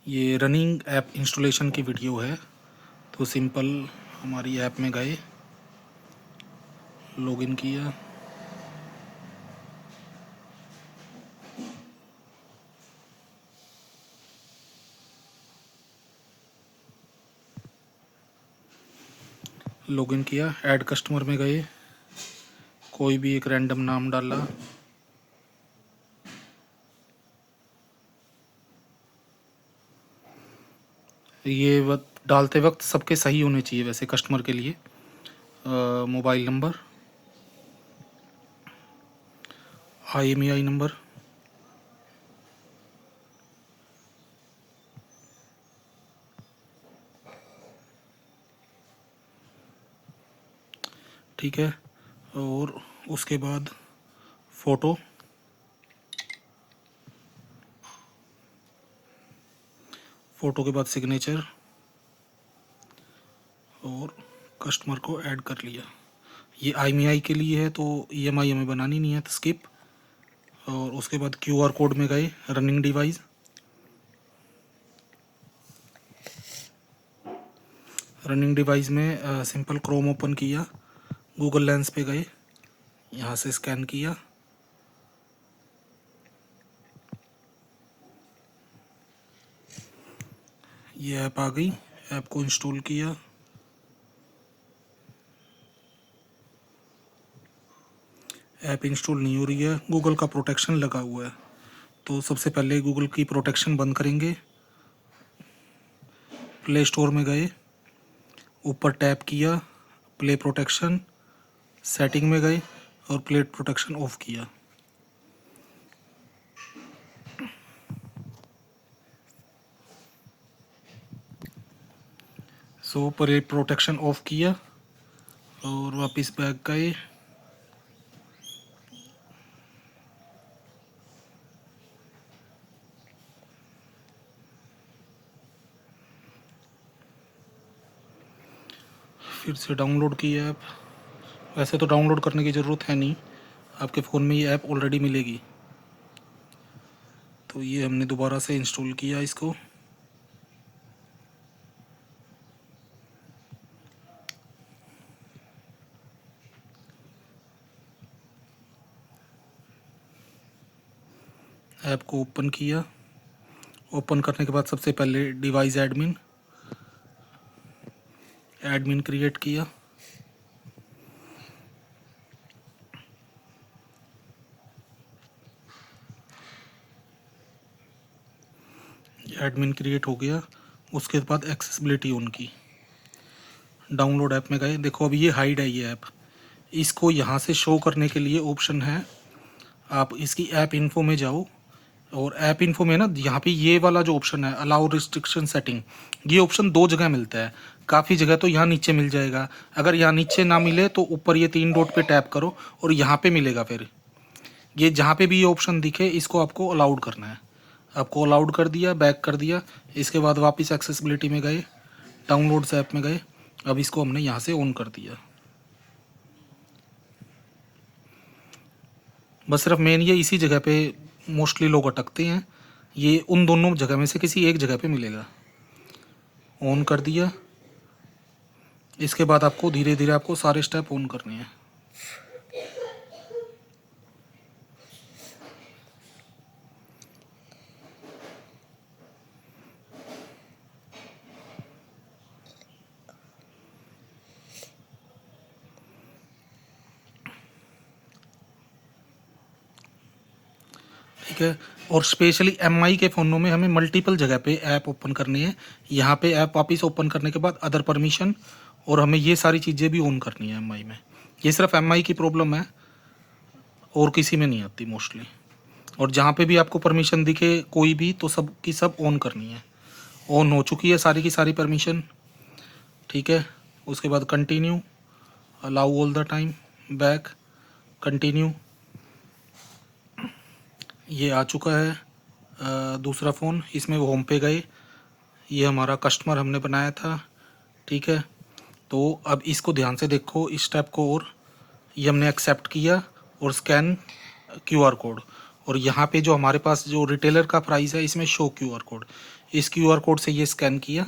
ये running app installation की video है। तो सिंपल हमारी ऐप में गए, लॉगिन किया, ऐड कस्टमर में गए, कोई भी एक रैंडम नाम डाला, ये वक्त डालते वक्त सबके सही होने चाहिए वैसे कस्टमर के लिए। मोबाइल नंबर, IMEI नंबर, ठीक है। और उसके बाद फ़ोटो, फ़ोटो के बाद सिग्नेचर, और कस्टमर को ऐड कर लिया। ये IMEI के लिए है तो EMI हमें बनानी नहीं है, तो स्किप। और उसके बाद QR कोड में गए, रनिंग डिवाइस, में सिंपल क्रोम ओपन किया, गूगल लेंस पे गए, यहाँ से स्कैन किया, ये ऐप आ गई, ऐप को इंस्टॉल किया, ऐप इंस्टॉल नहीं हो रही है, गूगल का प्रोटेक्शन लगा हुआ है। तो सबसे पहले गूगल की प्रोटेक्शन बंद करेंगे, प्ले स्टोर में गए, ऊपर टैप किया, प्ले प्रोटेक्शन, सेटिंग में गए और प्ले प्रोटेक्शन ऑफ किया। सो प्ले प्रोटेक्शन ऑफ किया और वापस बैक गए, फिर से डाउनलोड की ऐप। वैसे तो डाउनलोड करने की ज़रूरत है नहीं, आपके फ़ोन में ये ऐप ऑलरेडी मिलेगी। तो ये हमने दोबारा से इंस्टॉल किया इसको, ऐप को ओपन किया। ओपन करने के बाद सबसे पहले डिवाइस एडमिन क्रिएट किया, एडमिन क्रिएट हो गया। उसके बाद एक्सेसिबिलिटी ऑन की, डाउनलोड ऐप में गए, देखो अभी ये हाइड है ये ऐप। इसको यहाँ से शो करने के लिए ऑप्शन है, आप इसकी ऐप इन्फो में जाओ और ऐप इन्फो में ना यहाँ पे ये वाला जो ऑप्शन है अलाउ रिस्ट्रिक्शन सेटिंग, ये ऑप्शन दो जगह मिलता है, काफ़ी जगह तो यहाँ नीचे मिल जाएगा। अगर यहाँ नीचे ना मिले तो ऊपर ये 3 डॉट पे टैप करो और यहाँ पे मिलेगा। फिर ये जहाँ पे भी ये ऑप्शन दिखे इसको आपको अलाउड करना है। आपको अलाउड कर दिया, बैक कर दिया। इसके बाद वापस एक्सेसिबिलिटी में गए, डाउनलोड्स ऐप में गए, अब इसको हमने यहाँ से ऑन कर दिया। बस सिर्फ मेन ये इसी जगह पे मोस्टली लोग अटकते हैं, ये उन दोनों जगह में से किसी एक जगह पे मिलेगा। ऑन कर दिया। इसके बाद आपको धीरे धीरे आपको सारे स्टेप ऑन करने हैं। ठीक है। और स्पेशली MI के फ़ोनों में हमें मल्टीपल जगह पे ऐप ओपन करनी है। यहाँ पे ऐप वापस ओपन करने के बाद अदर परमिशन, और हमें ये सारी चीज़ें भी ऑन करनी है MI में। ये सिर्फ MI की प्रॉब्लम है और किसी में नहीं आती मोस्टली। और जहाँ पे भी आपको परमिशन दिखे कोई भी, तो सब की सब ऑन करनी है। ऑन हो चुकी है सारी की सारी परमिशन, ठीक है। उसके बाद continue, allow all the time, back, continue. ये आ चुका है दूसरा फ़ोन, इसमें वो होम पे गए, ये हमारा कस्टमर हमने बनाया था, ठीक है। तो अब इसको ध्यान से देखो इस स्टेप को, और ये हमने एक्सेप्ट किया और स्कैन QR कोड, और यहाँ पे जो हमारे पास जो रिटेलर का प्राइस है इसमें शो क्यूआर कोड, इस क्यूआर कोड से ये स्कैन किया,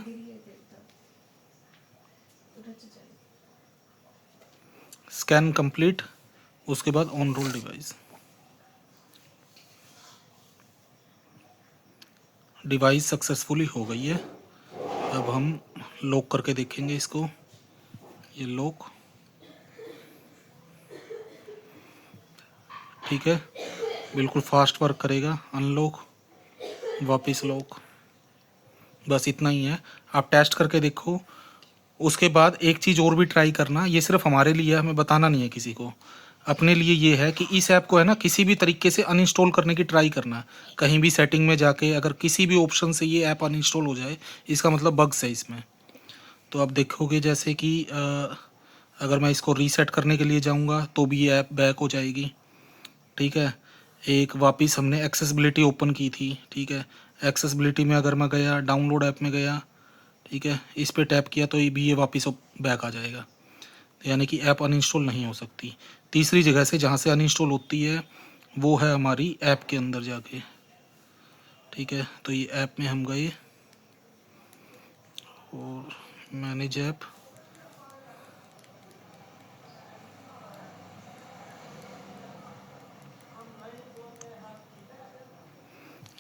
स्कैन कंप्लीट, उसके बाद on roll device, device successfully हो गई है। अब हम लॉक करके देखेंगे इसको, ये लॉक, ठीक है, बिल्कुल फास्ट वर्क करेगा। अनलॉक, वापस लॉक, बस इतना ही है। आप टेस्ट करके देखो। उसके बाद एक चीज़ और भी ट्राई करना, ये सिर्फ हमारे लिए है, हमें बताना नहीं है किसी को, अपने लिए ये है कि इस ऐप को है ना किसी भी तरीके से अनइंस्टॉल करने की ट्राई करना। कहीं भी सेटिंग में जाके अगर किसी भी ऑप्शन से ये ऐप अनइंस्टॉल हो जाए, इसका मतलब बग्स है इसमें। तो आप देखोगे जैसे कि अगर मैं इसको रीसेट करने के लिए जाऊंगा तो भी ये ऐप बैक हो जाएगी, ठीक है। एक वापस हमने एक्सेसिबिलिटी ओपन की थी, ठीक है, एक्सेसिबिलिटी में अगर मैं गया, डाउनलोड ऐप में गया, ठीक है, इस पे टैप किया तो ये भी ये वापस बैक आ जाएगा, यानी कि ऐप अनइंस्टॉल नहीं हो सकती। तीसरी जगह से जहाँ से अनइंस्टॉल होती है वो है हमारी ऐप के अंदर जाके, ठीक है। तो ये ऐप में हम गए और मैनेज ऐप,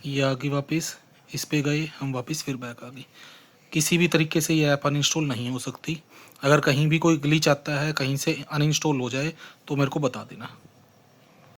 ये आ गई वापस, इस पे गए हम वापस, फिर बैक आ गई। किसी भी तरीके से ये ऐप अनइंस्टॉल नहीं हो सकती। अगर कहीं भी कोई ग्लिच आता है, कहीं से अनइंस्टॉल हो जाए तो मेरे को बता देना।